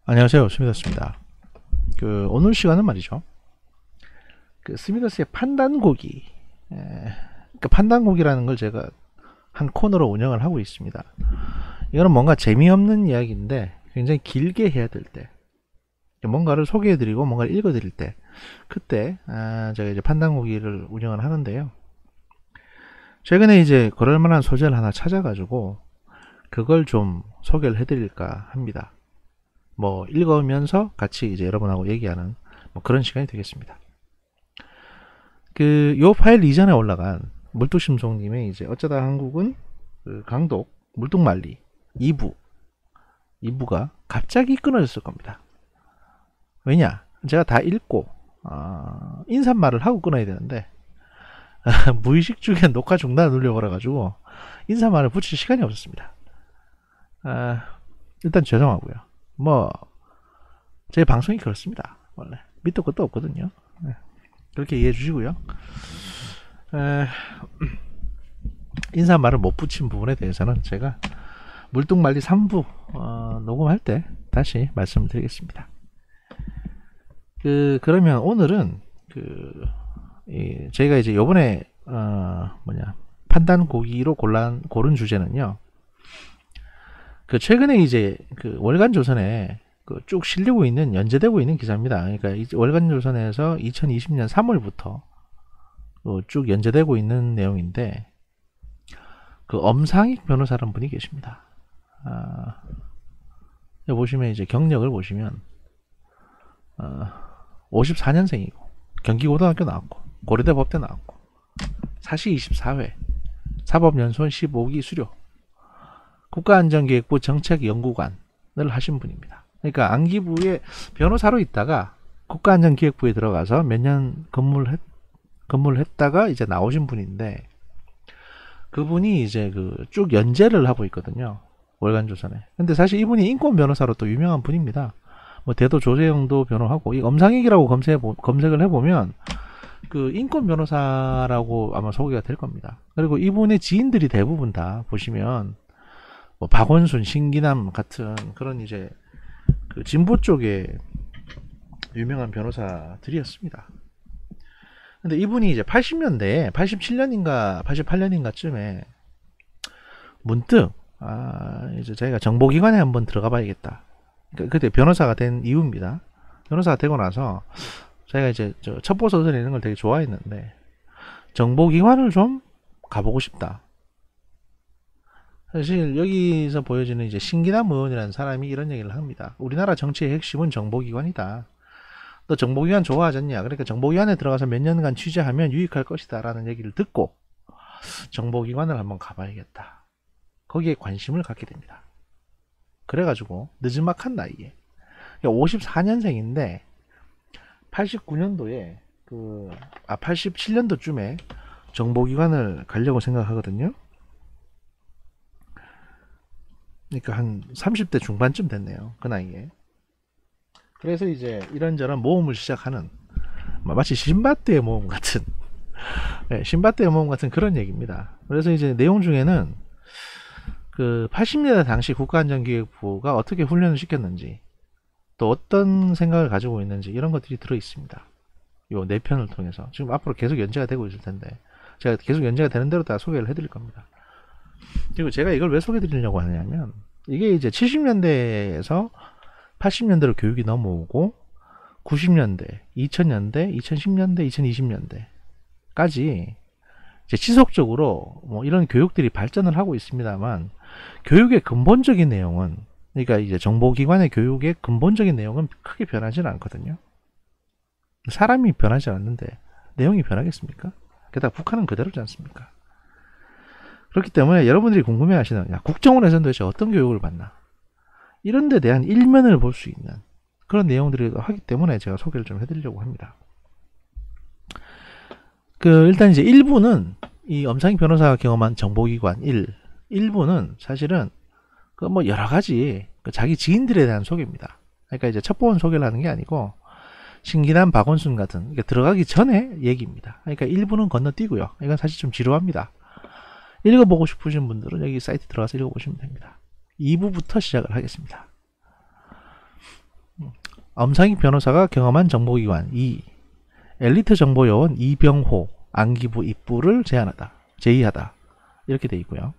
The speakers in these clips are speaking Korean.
안녕하세요, 스미더스입니다. 오늘 시간은 말이죠. 스미더스의 판단고기. 판단고기라는 걸 제가 한 코너로 운영을 하고 있습니다. 이거는 뭔가 재미없는 이야기인데 굉장히 길게 해야 될 때, 뭔가를 소개해드리고 뭔가를 읽어드릴 때, 그때 제가 이제 판단고기를 운영을 하는데요. 최근에 이제 그럴만한 소재를 하나 찾아가지고 그걸 좀 소개를 해드릴까 합니다. 뭐 읽으면서 같이 이제 여러분하고 얘기하는 뭐 그런 시간이 되겠습니다. 요 파일 이전에 올라간 물뚝심송님의 이제 어쩌다 한국은 강독 물뚝말리 2부가 갑자기 끊어졌을 겁니다. 왜냐? 제가 다 읽고 인사말을 하고 끊어야 되는데 무의식 중에 녹화 중단을 눌려버려가지고 인사말을 붙일 시간이 없었습니다. 일단 죄송하고요. 뭐 제 방송이 그렇습니다. 원래 밑도 끝도 없거든요. 그렇게 이해해 주시고요. 인사말을 못 붙인 부분에 대해서는 제가 물뚝말리 3부 녹음할 때 다시 말씀을 드리겠습니다. 그러면 오늘은 저희가 이제 요번에 판단 고기로 고른 주제는요. 최근에 이제 월간 조선에 쭉 실리고 있는 연재되고 있는 기사입니다. 그러니까 월간 조선에서 2020년 3월부터 쭉 연재되고 있는 내용인데 엄상익 변호사라는 분이 계십니다. 여기 보시면 이제 경력을 보시면 54년생이고 경기고등학교 나왔고 고려대 법대 나왔고 사시 24회 사법연수원 15기 수료 국가안전기획부 정책연구관을 하신 분입니다. 그러니까 안기부에 변호사로 있다가 국가안전기획부에 들어가서 몇 년 근무를 했다가 이제 나오신 분인데 그분이 이제 쭉 연재를 하고 있거든요. 월간조선에. 근데 사실 이분이 인권 변호사로 또 유명한 분입니다. 뭐 대도 조재영도 변호하고 이 엄상익이라고 검색을 해보면 인권 변호사라고 아마 소개가 될 겁니다. 그리고 이분의 지인들이 대부분 다 보시면 뭐 박원순, 신기남 같은 그런 이제 진보 쪽에 유명한 변호사들이었습니다. 근데 이분이 이제 80년대에 87년인가 88년인가쯤에 문득 이제 자기가 정보기관에 한번 들어가 봐야겠다. 그때 변호사가 된 이유입니다. 변호사가 되고 나서 자기가 이제 첩보소설 이런 걸 되게 좋아했는데 정보기관을 좀 가보고 싶다. 사실 여기서 보여지는 이제 신기남 의원이라는 사람이 이런 얘기를 합니다. 우리나라 정치의 핵심은 정보기관이다. 너 정보기관 좋아하잖냐? 그러니까 정보기관에 들어가서 몇 년간 취재하면 유익할 것이다 라는 얘기를 듣고 정보기관을 한번 가봐야겠다. 거기에 관심을 갖게 됩니다. 그래가지고 늦은막한 나이에 54년생인데 89년도에 87년도쯤에 정보기관을 가려고 생각하거든요. 그러니까 한 30대 중반쯤 됐네요. 그 나이에. 그래서 이제 이런저런 모험을 시작하는 마치 신밧드의 모험 같은 신밧드의 모험 같은 그런 얘기입니다. 그래서 이제 내용 중에는 80년대 당시 국가안전기획부가 어떻게 훈련을 시켰는지 또 어떤 생각을 가지고 있는지 이런 것들이 들어 있습니다. 요 4편을 통해서 지금 앞으로 계속 연재가 되고 있을 텐데 제가 계속 연재가 되는 대로 다 소개를 해드릴 겁니다. 그리고 제가 이걸 왜 소개해 드리려고 하냐면 이게 이제 70년대에서 80년대로 교육이 넘어오고 90년대, 2000년대, 2010년대, 2020년대까지 이제 지속적으로 뭐 이런 교육들이 발전을 하고 있습니다만 교육의 근본적인 내용은 그러니까 이제 정보기관의 교육의 근본적인 내용은 크게 변하지는 않거든요. 사람이 변하지 않는데 내용이 변하겠습니까? 게다가 북한은 그대로지 않습니까? 그렇기 때문에 여러분들이 궁금해하시는 국정원에서는 도대체 어떤 교육을 받나 이런 데 대한 일면을 볼 수 있는 그런 내용들이 하기 때문에 제가 소개를 좀 해드리려고 합니다. 일단 이제 1부는 이 엄상익 변호사가 경험한 정보기관 1부는 사실은 뭐 여러가지 자기 지인들에 대한 소개입니다. 그러니까 이제 첩보원 소개를 하는 게 아니고 신기남, 박원순 같은 그러니까 들어가기 전에 얘기입니다. 그러니까 1부는 건너뛰고요. 이건 사실 좀 지루합니다. 읽어보고 싶으신 분들은 여기 사이트 들어가서 읽어보시면 됩니다. 2부부터 시작을 하겠습니다. 엄상익 변호사가 경험한 정보기관 2. 엘리트 정보요원 이병호 안기부 입부를 제의하다 이렇게 돼 있고요.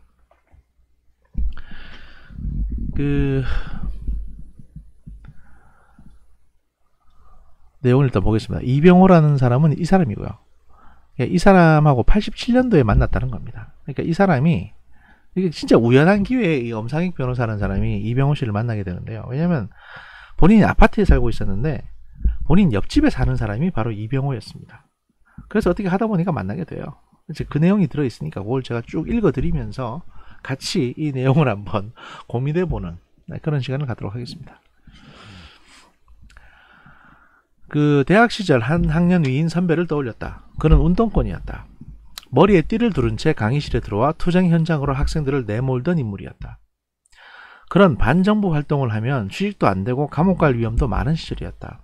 내용을 일단 보겠습니다. 이병호라는 사람은 이 사람이고요. 이 사람하고 87년도에 만났다는 겁니다. 그러니까 이 사람이 이게 진짜 우연한 기회에 이 엄상익 변호사라는 사람이 이병호 씨를 만나게 되는데요. 왜냐면 본인이 아파트에 살고 있었는데 본인 옆집에 사는 사람이 바로 이병호였습니다. 그래서 어떻게 하다 보니까 만나게 돼요. 이제 그 내용이 들어있으니까 그걸 제가 쭉 읽어드리면서 같이 이 내용을 한번 고민해보는 그런 시간을 갖도록 하겠습니다. 그 대학 시절 한 학년 위인 선배를 떠올렸다. 그는 운동권이었다. 머리에 띠를 두른 채 강의실에 들어와 투쟁 현장으로 학생들을 내몰던 인물이었다. 그런 반정부 활동을 하면 취직도 안 되고 감옥 갈 위험도 많은 시절이었다.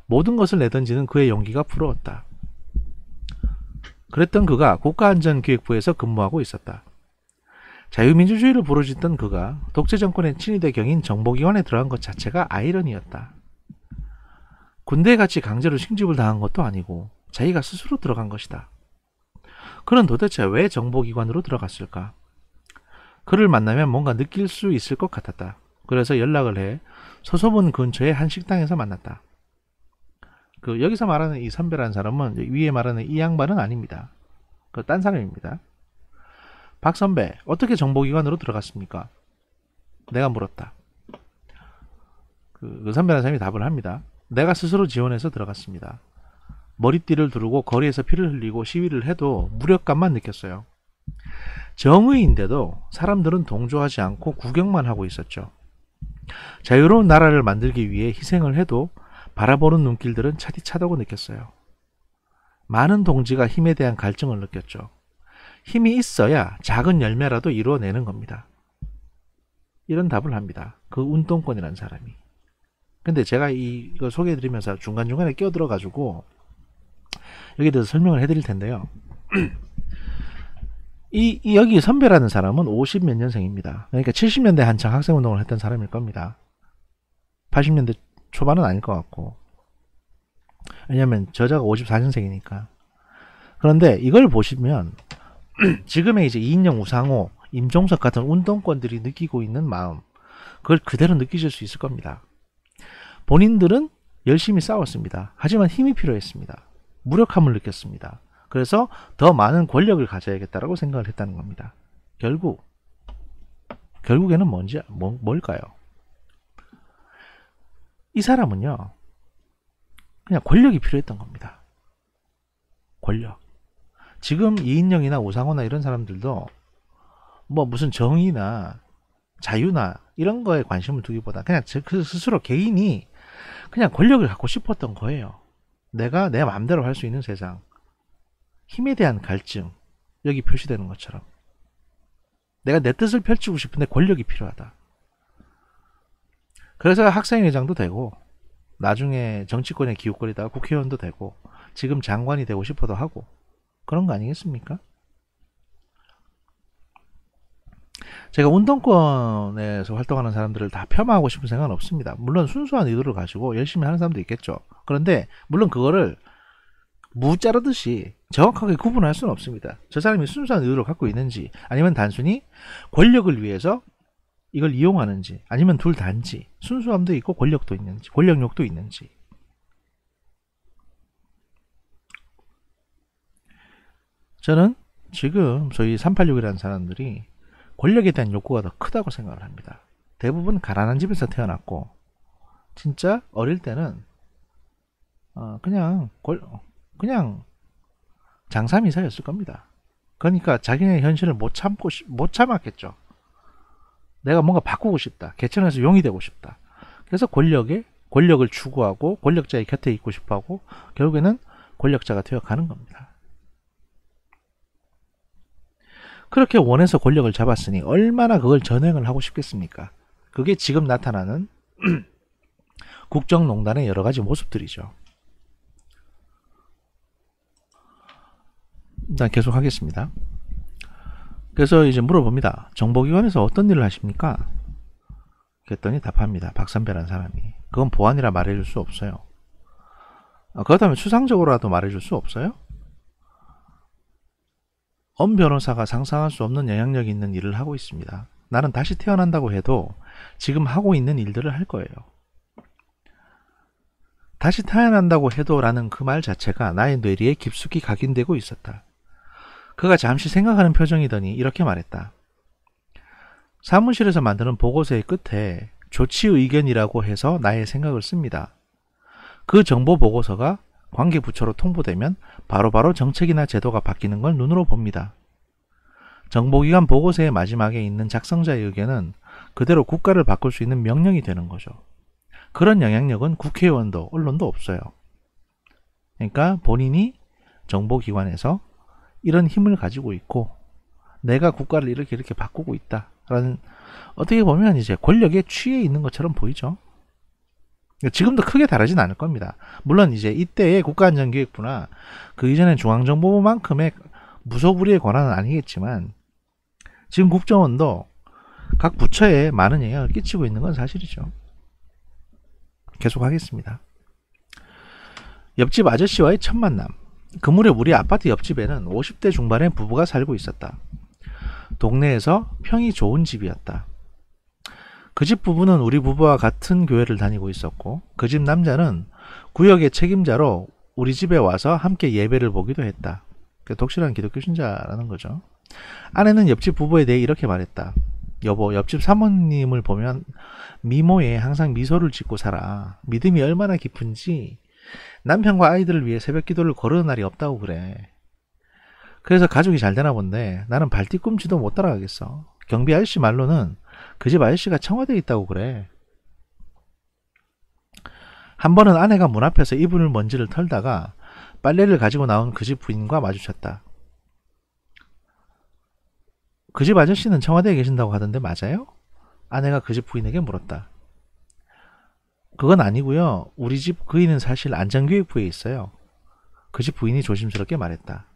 모든 것을 내던지는 그의 용기가 부러웠다. 그랬던 그가 국가안전기획부에서 근무하고 있었다. 자유민주주의를 부르짖던 그가 독재정권의 친위대 경인 정보기관에 들어간 것 자체가 아이러니였다. 군대에 같이 강제로 징집을 당한 것도 아니고 자기가 스스로 들어간 것이다. 그는 도대체 왜 정보기관으로 들어갔을까? 그를 만나면 뭔가 느낄 수 있을 것 같았다. 그래서 연락을 해 서소문 근처의 한 식당에서 만났다. 여기서 말하는 이 선배라는 사람은 위에 말하는 이 양반은 아닙니다. 딴 사람입니다. 박 선배, 어떻게 정보기관으로 들어갔습니까? 내가 물었다. 그 선배라는 사람이 답을 합니다. 내가 스스로 지원해서 들어갔습니다. 머리띠를 두르고 거리에서 피를 흘리고 시위를 해도 무력감만 느꼈어요. 정의인데도 사람들은 동조하지 않고 구경만 하고 있었죠. 자유로운 나라를 만들기 위해 희생을 해도 바라보는 눈길들은 차디차다고 느꼈어요. 많은 동지가 힘에 대한 갈증을 느꼈죠. 힘이 있어야 작은 열매라도 이루어내는 겁니다. 이런 답을 합니다. 그 운동권이라는 사람이. 근데 제가 이거 소개해드리면서 중간중간에 끼어들어가지고 여기에 대해서 설명을 해드릴 텐데요. 여기 선배라는 사람은 50 몇 년생입니다. 그러니까 70년대 한창 학생운동을 했던 사람일 겁니다. 80년대 초반은 아닐 것 같고. 왜냐면 저자가 54년생이니까. 그런데 이걸 보시면 지금의 이제 이인영, 우상호, 임종석 같은 운동권들이 느끼고 있는 마음, 그걸 그대로 느끼실 수 있을 겁니다. 본인들은 열심히 싸웠습니다. 하지만 힘이 필요했습니다. 무력함을 느꼈습니다. 그래서 더 많은 권력을 가져야겠다라고 생각을 했다는 겁니다. 결국에는 뭘까요? 이 사람은요, 그냥 권력이 필요했던 겁니다. 권력. 지금 이인영이나 우상호나 이런 사람들도 뭐 무슨 정의나 자유나 이런 거에 관심을 두기보다 그냥 그 스스로 개인이 그냥 권력을 갖고 싶었던 거예요. 내가 내 마음대로 할 수 있는 세상. 힘에 대한 갈증, 여기 표시되는 것처럼. 내가 내 뜻을 펼치고 싶은데 권력이 필요하다. 그래서 학생회장도 되고 나중에 정치권에 기웃거리다가 국회의원도 되고 지금 장관이 되고 싶어도 하고 그런 거 아니겠습니까? 제가 운동권에서 활동하는 사람들을 다 폄하하고 싶은 생각은 없습니다. 물론 순수한 의도를 가지고 열심히 하는 사람도 있겠죠. 그런데 물론 그거를 무 자르듯이 정확하게 구분할 수는 없습니다. 저 사람이 순수한 의도를 갖고 있는지 아니면 단순히 권력을 위해서 이걸 이용하는지 아니면 둘 다인지 순수함도 있고 권력도 있는지 권력욕도 있는지. 저는 지금 소위 386이라는 사람들이 권력에 대한 욕구가 더 크다고 생각을 합니다. 대부분 가난한 집에서 태어났고 진짜 어릴 때는 그냥 장사미사였을 겁니다. 그러니까 자기네 현실을 못 참았겠죠. 내가 뭔가 바꾸고 싶다. 개천에서 용이 되고 싶다. 그래서 권력을 추구하고 권력자의 곁에 있고 싶어하고 결국에는 권력자가 되어가는 겁니다. 그렇게 원해서 권력을 잡았으니 얼마나 그걸 전횡을 하고 싶겠습니까? 그게 지금 나타나는 국정농단의 여러 가지 모습들이죠. 일단 계속 하겠습니다. 그래서 이제 물어봅니다. 정보기관에서 어떤 일을 하십니까? 그랬더니 답합니다. 박선배라는 사람이. 그건 보안이라 말해줄 수 없어요. 그렇다면 추상적으로라도 말해줄 수 없어요? 엄 변호사가 상상할 수 없는 영향력이 있는 일을 하고 있습니다. 나는 다시 태어난다고 해도 지금 하고 있는 일들을 할 거예요. 다시 태어난다고 해도 라는 그 말 자체가 나의 뇌리에 깊숙이 각인되고 있었다. 그가 잠시 생각하는 표정이더니 이렇게 말했다. 사무실에서 만드는 보고서의 끝에 조치 의견이라고 해서 나의 생각을 씁니다. 그 정보 보고서가 관계부처로 통보되면 바로바로 정책이나 제도가 바뀌는 걸 눈으로 봅니다. 정보기관 보고서의 마지막에 있는 작성자의 의견은 그대로 국가를 바꿀 수 있는 명령이 되는 거죠. 그런 영향력은 국회의원도 언론도 없어요. 그러니까 본인이 정보기관에서 이런 힘을 가지고 있고 내가 국가를 이렇게 바꾸고 있다라는, 어떻게 보면 이제 권력에 취해 있는 것처럼 보이죠. 지금도 크게 다르진 않을 겁니다. 물론 이제 이때의 국가안전기획부나 그 이전의 중앙정보부만큼의 무소불위의 권한은 아니겠지만 지금 국정원도 각 부처에 많은 영향을 끼치고 있는 건 사실이죠. 계속하겠습니다. 옆집 아저씨와의 첫 만남. 그 무렵 우리 아파트 옆집에는 50대 중반의 부부가 살고 있었다. 동네에서 평이 좋은 집이었다. 그 집 부부는 우리 부부와 같은 교회를 다니고 있었고 그 집 남자는 구역의 책임자로 우리 집에 와서 함께 예배를 보기도 했다. 독실한 기독교 신자라는 거죠. 아내는 옆집 부부에 대해 이렇게 말했다. 여보, 옆집 사모님을 보면 미모에 항상 미소를 짓고 살아. 믿음이 얼마나 깊은지 남편과 아이들을 위해 새벽 기도를 거르는 날이 없다고 그래. 그래서 가족이 잘 되나 본데 나는 발뒤꿈치도 못 따라가겠어. 경비 아저씨 말로는 그 집 아저씨가 청와대에 있다고 그래. 한 번은 아내가 문 앞에서 이불 먼지를 털다가 빨래를 가지고 나온 그 집 부인과 마주쳤다. 그 집 아저씨는 청와대에 계신다고 하던데 맞아요? 아내가 그 집 부인에게 물었다. 그건 아니고요. 우리 집 그이는 사실 안전기획부에 있어요. 그 집 부인이 조심스럽게 말했다.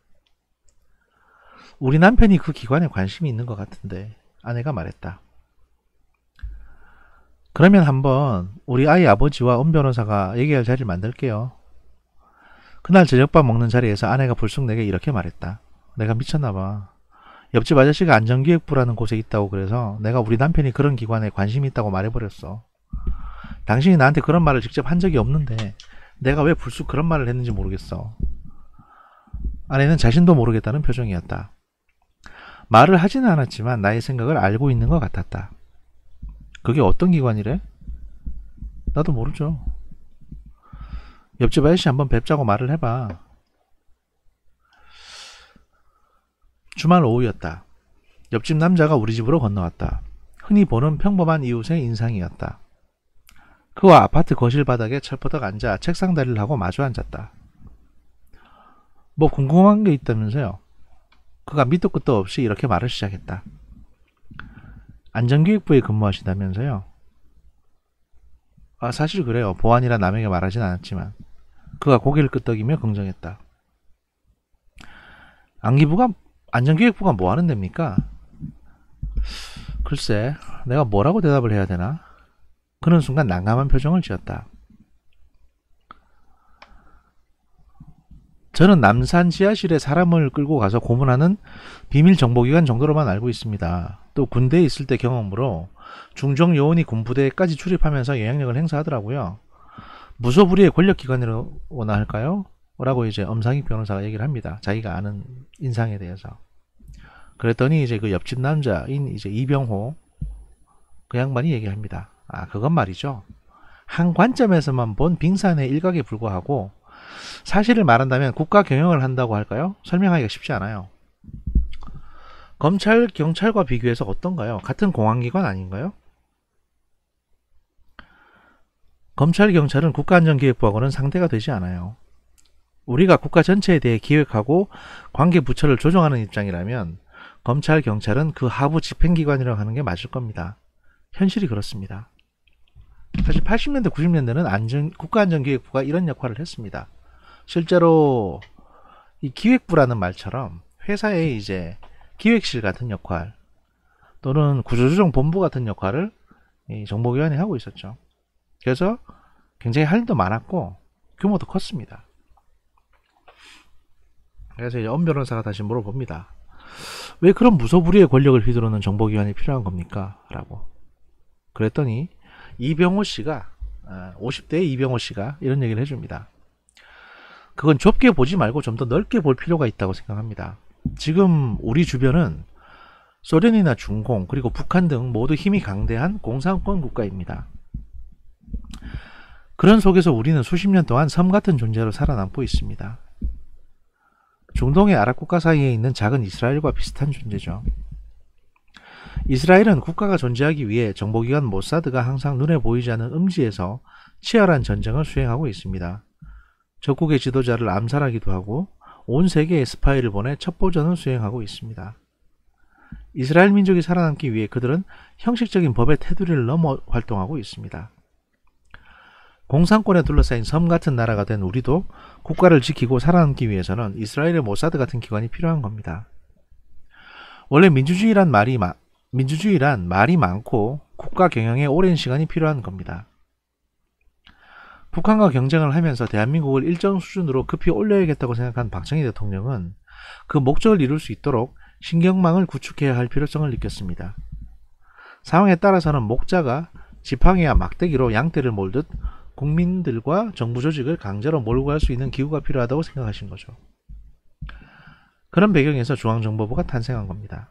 우리 남편이 그 기관에 관심이 있는 것 같은데, 아내가 말했다. 그러면 한번 우리 아이 아버지와 엄 변호사가 얘기할 자리를 만들게요. 그날 저녁밥 먹는 자리에서 아내가 불쑥 내게 이렇게 말했다. 내가 미쳤나봐. 옆집 아저씨가 안전기획부라는 곳에 있다고 그래서 내가 우리 남편이 그런 기관에 관심이 있다고 말해버렸어. 당신이 나한테 그런 말을 직접 한 적이 없는데 내가 왜 불쑥 그런 말을 했는지 모르겠어. 아내는 자신도 모르겠다는 표정이었다. 말을 하지는 않았지만 나의 생각을 알고 있는 것 같았다. 그게 어떤 기관이래? 나도 모르죠. 옆집 아저씨 한번 뵙자고 말을 해봐. 주말 오후였다. 옆집 남자가 우리 집으로 건너왔다. 흔히 보는 평범한 이웃의 인상이었다. 그와 아파트 거실 바닥에 철퍼덕 앉아 책상 다리를 하고 마주 앉았다. 뭐 궁금한 게 있다면서요? 그가 밑도 끝도 없이 이렇게 말을 시작했다. 안전기획부에 근무하시다면서요? 사실 그래요. 보안이라 남에게 말하진 않았지만. 그가 고개를 끄덕이며 긍정했다. 안전기획부가 뭐 하는 데입니까? 글쎄, 내가 뭐라고 대답을 해야 되나? 그는 순간 난감한 표정을 지었다. 저는 남산 지하실에 사람을 끌고 가서 고문하는 비밀정보기관 정도로만 알고 있습니다. 또 군대에 있을 때 경험으로 중정 요원이 군부대까지 출입하면서 영향력을 행사하더라고요. 무소불위의 권력기관이라고나 할까요? 라고 이제 엄상익 변호사가 얘기를 합니다. 자기가 아는 인상에 대해서. 그랬더니 이제 그 옆집 남자인 이제 이병호 그 양반이 얘기합니다. 그건 말이죠. 한 관점에서만 본 빙산의 일각에 불과하고 사실을 말한다면 국가 경영을 한다고 할까요? 설명하기가 쉽지 않아요. 검찰, 경찰과 비교해서 어떤가요? 같은 공안기관 아닌가요? 검찰, 경찰은 국가안전기획부하고는 상대가 되지 않아요. 우리가 국가 전체에 대해 기획하고 관계부처를 조정하는 입장이라면 검찰, 경찰은 그 하부 집행기관이라고 하는 게 맞을 겁니다. 현실이 그렇습니다. 사실 80년대, 90년대는 국가안전기획부가 이런 역할을 했습니다. 실제로 이 기획부라는 말처럼 회사의 이제 기획실 같은 역할 또는 구조조정본부 같은 역할을 이 정보기관이 하고 있었죠. 그래서 굉장히 할 일도 많았고 규모도 컸습니다. 그래서 이제 엄 변호사가 다시 물어봅니다. 왜 그런 무소불위의 권력을 휘두르는 정보기관이 필요한 겁니까? 라고. 그랬더니 이병호 씨가 50대의 이병호 씨가 이런 얘기를 해줍니다. 그건 좁게 보지 말고 좀 더 넓게 볼 필요가 있다고 생각합니다. 지금 우리 주변은 소련이나 중공 그리고 북한 등 모두 힘이 강대한 공산권 국가입니다. 그런 속에서 우리는 수십 년 동안 섬 같은 존재로 살아남고 있습니다. 중동의 아랍 국가 사이에 있는 작은 이스라엘과 비슷한 존재죠. 이스라엘은 국가가 존재하기 위해 정보기관 모사드가 항상 눈에 보이지 않는 음지에서 치열한 전쟁을 수행하고 있습니다. 적국의 지도자를 암살하기도 하고 온 세계에 스파이를 보내 첩보전을 수행하고 있습니다. 이스라엘 민족이 살아남기 위해 그들은 형식적인 법의 테두리를 넘어 활동하고 있습니다. 공산권에 둘러싸인 섬 같은 나라가 된 우리도 국가를 지키고 살아남기 위해서는 이스라엘의 모사드 같은 기관이 필요한 겁니다. 원래 민주주의란 말이 많고 국가 경영에 오랜 시간이 필요한 겁니다. 북한과 경쟁을 하면서 대한민국을 일정 수준으로 급히 올려야겠다고 생각한 박정희 대통령은 그 목적을 이룰 수 있도록 신경망을 구축해야 할 필요성을 느꼈습니다. 상황에 따라서는 목자가 지팡이와 막대기로 양떼를 몰듯 국민들과 정부 조직을 강제로 몰고 갈 수 있는 기구가 필요하다고 생각하신 거죠. 그런 배경에서 중앙정보부가 탄생한 겁니다.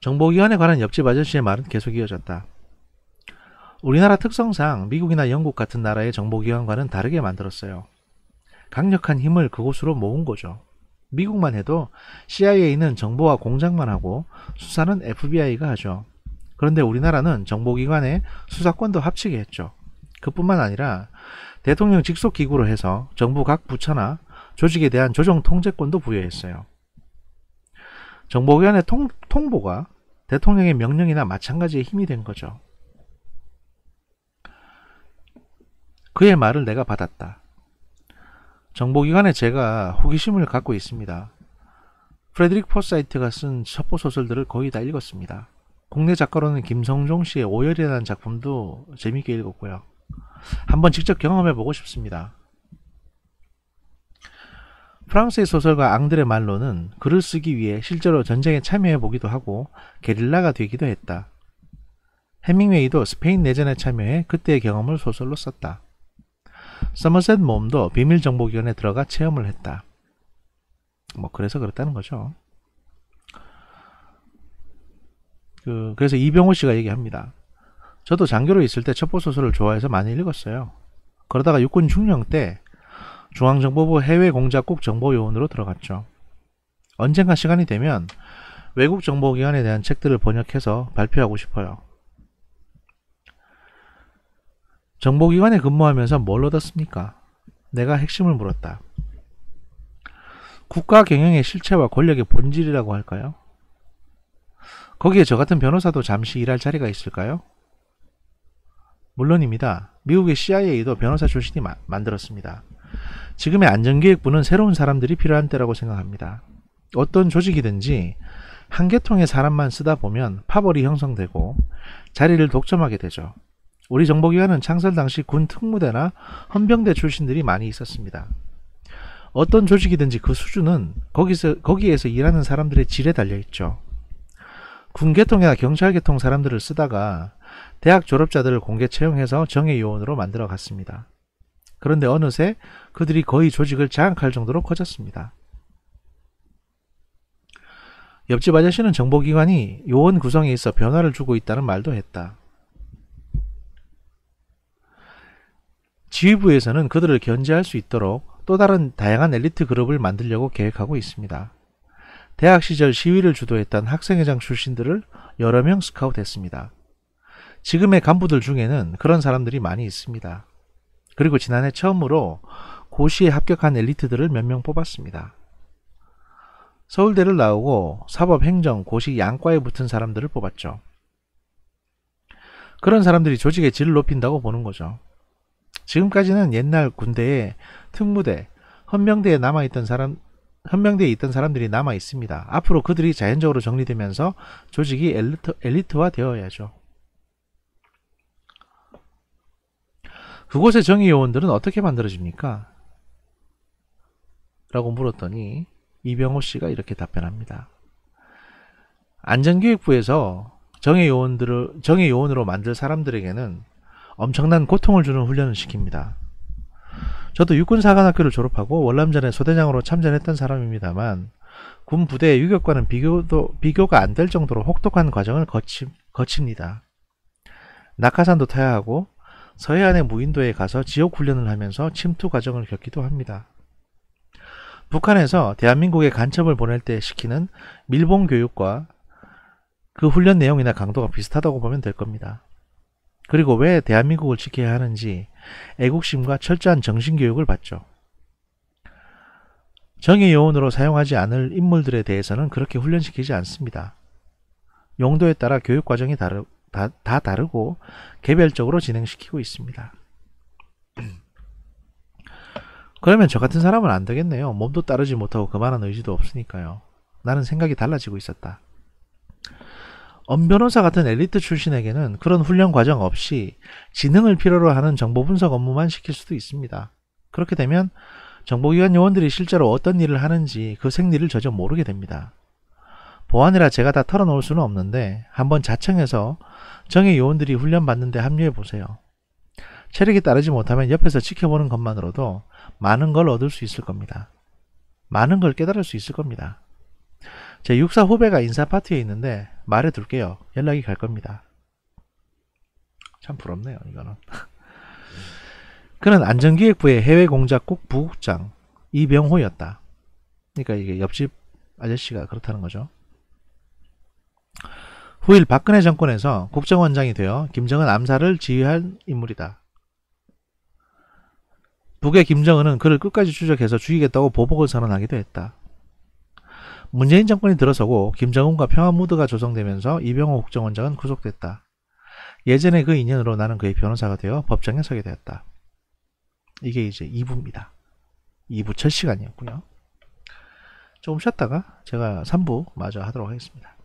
정보기관에 관한 옆집 아저씨의 말은 계속 이어졌다. 우리나라 특성상 미국이나 영국 같은 나라의 정보기관과는 다르게 만들었어요. 강력한 힘을 그곳으로 모은 거죠. 미국만 해도 CIA는 정보와 공작만 하고 수사는 FBI가 하죠. 그런데 우리나라는 정보기관에 수사권도 합치게 했죠. 그뿐만 아니라 대통령 직속 기구로 해서 정부 각 부처나 조직에 대한 조정 통제권도 부여했어요. 정보기관의 통보가 대통령의 명령이나 마찬가지의 힘이 된 거죠. 그의 말을 내가 받았다. 정보기관에 제가 호기심을 갖고 있습니다. 프레드릭 포사이트가 쓴 첩보소설들을 거의 다 읽었습니다. 국내 작가로는 김성종 씨의 오열이라는 작품도 재밌게 읽었고요. 한번 직접 경험해보고 싶습니다. 프랑스의 소설가 앙드레 말로는 글을 쓰기 위해 실제로 전쟁에 참여해보기도 하고 게릴라가 되기도 했다. 해밍웨이도 스페인 내전에 참여해 그때의 경험을 소설로 썼다. 서머셋 몬도 비밀정보기관에 들어가 체험을 했다. 그래서 그렇다는 거죠. 그래서 이병호 씨가 얘기합니다. 저도 장교로 있을 때 첩보소설을 좋아해서 많이 읽었어요. 그러다가 육군 중령 때 중앙정보부 해외공작국 정보요원으로 들어갔죠. 언젠가 시간이 되면 외국 정보기관에 대한 책들을 번역해서 발표하고 싶어요. 정보기관에 근무하면서 뭘 얻었습니까? 내가 핵심을 물었다. 국가 경영의 실체와 권력의 본질이라고 할까요? 거기에 저 같은 변호사도 잠시 일할 자리가 있을까요? 물론입니다. 미국의 CIA도 변호사 출신이 만들었습니다. 지금의 안전기획부는 새로운 사람들이 필요한 때라고 생각합니다. 어떤 조직이든지 한 계통의 사람만 쓰다 보면 파벌이 형성되고 자리를 독점하게 되죠. 우리 정보기관은 창설 당시 군 특무대나 헌병대 출신들이 많이 있었습니다. 어떤 조직이든지 그 수준은 거기에서 일하는 사람들의 질에 달려있죠. 군계통이나 경찰계통 사람들을 쓰다가 대학 졸업자들을 공개 채용해서 정예요원으로 만들어 갔습니다. 그런데 어느새 그들이 거의 조직을 장악할 정도로 커졌습니다. 옆집 아저씨는 정보기관이 요원 구성에 있어 변화를 주고 있다는 말도 했다. 지휘부에서는 그들을 견제할 수 있도록 또 다른 다양한 엘리트 그룹을 만들려고 계획하고 있습니다. 대학 시절 시위를 주도했던 학생회장 출신들을 여러 명 스카웃했습니다. 지금의 간부들 중에는 그런 사람들이 많이 있습니다. 그리고 지난해 처음으로 고시에 합격한 엘리트들을 몇 명 뽑았습니다. 서울대를 나오고 사법행정, 고시 양과에 붙은 사람들을 뽑았죠. 그런 사람들이 조직의 질을 높인다고 보는 거죠. 지금까지는 옛날 군대에 특무대, 헌병대에 남아있던 헌병대에 있던 사람들이 남아 있습니다. 앞으로 그들이 자연적으로 정리되면서 조직이 엘리트화 되어야죠. 그곳의 정의요원들은 어떻게 만들어집니까? 라고 물었더니 이병호 씨가 이렇게 답변합니다. 안전기획부에서 정의요원으로 만들 사람들에게는 엄청난 고통을 주는 훈련을 시킵니다. 저도 육군사관학교를 졸업하고 월남전에 소대장으로 참전했던 사람입니다만 군 부대의 유격과는 비교가 안 될 정도로 혹독한 과정을 거칩니다. 낙하산도 타야 하고 서해안의 무인도에 가서 지옥훈련을 하면서 침투 과정을 겪기도 합니다. 북한에서 대한민국에 간첩을 보낼 때 시키는 밀봉 교육과 그 훈련 내용이나 강도가 비슷하다고 보면 될 겁니다. 그리고 왜 대한민국을 지켜야 하는지 애국심과 철저한 정신교육을 받죠. 정의요원으로 사용하지 않을 인물들에 대해서는 그렇게 훈련시키지 않습니다. 용도에 따라 교육과정이 다 다르고 개별적으로 진행시키고 있습니다. 그러면 저 같은 사람은 안 되겠네요. 몸도 따르지 못하고 그만한 의지도 없으니까요. 나는 생각이 달라지고 있었다. 엄 변호사 같은 엘리트 출신에게는 그런 훈련 과정 없이 지능을 필요로 하는 정보 분석 업무만 시킬 수도 있습니다. 그렇게 되면 정보기관 요원들이 실제로 어떤 일을 하는지 그 생리를 전혀 모르게 됩니다. 보안이라 제가 다 털어놓을 수는 없는데 한번 자청해서 정예 요원들이 훈련받는데 합류해 보세요. 체력이 따르지 못하면 옆에서 지켜보는 것만으로도 많은 걸 얻을 수 있을 겁니다. 많은 걸 깨달을 수 있을 겁니다. 제 육사 후배가 인사 파티에 있는데 말해둘게요. 연락이 갈 겁니다. 참 부럽네요, 이거는. 그는 안전기획부의 해외공작국 부국장 이병호였다. 그러니까 이게 옆집 아저씨가 그렇다는 거죠. 후일 박근혜 정권에서 국정원장이 되어 김정은 암살을 지휘한 인물이다. 북의 김정은은 그를 끝까지 추적해서 죽이겠다고 보복을 선언하기도 했다. 문재인 정권이 들어서고 김정은과 평화 무드가 조성되면서 이병호 국정원장은 구속됐다. 예전에 그 인연으로 나는 그의 변호사가 되어 법정에 서게 되었다. 이게 이제 2부입니다. 2부 첫 시간이었고요. 조금 쉬었다가 제가 3부 마저 하도록 하겠습니다.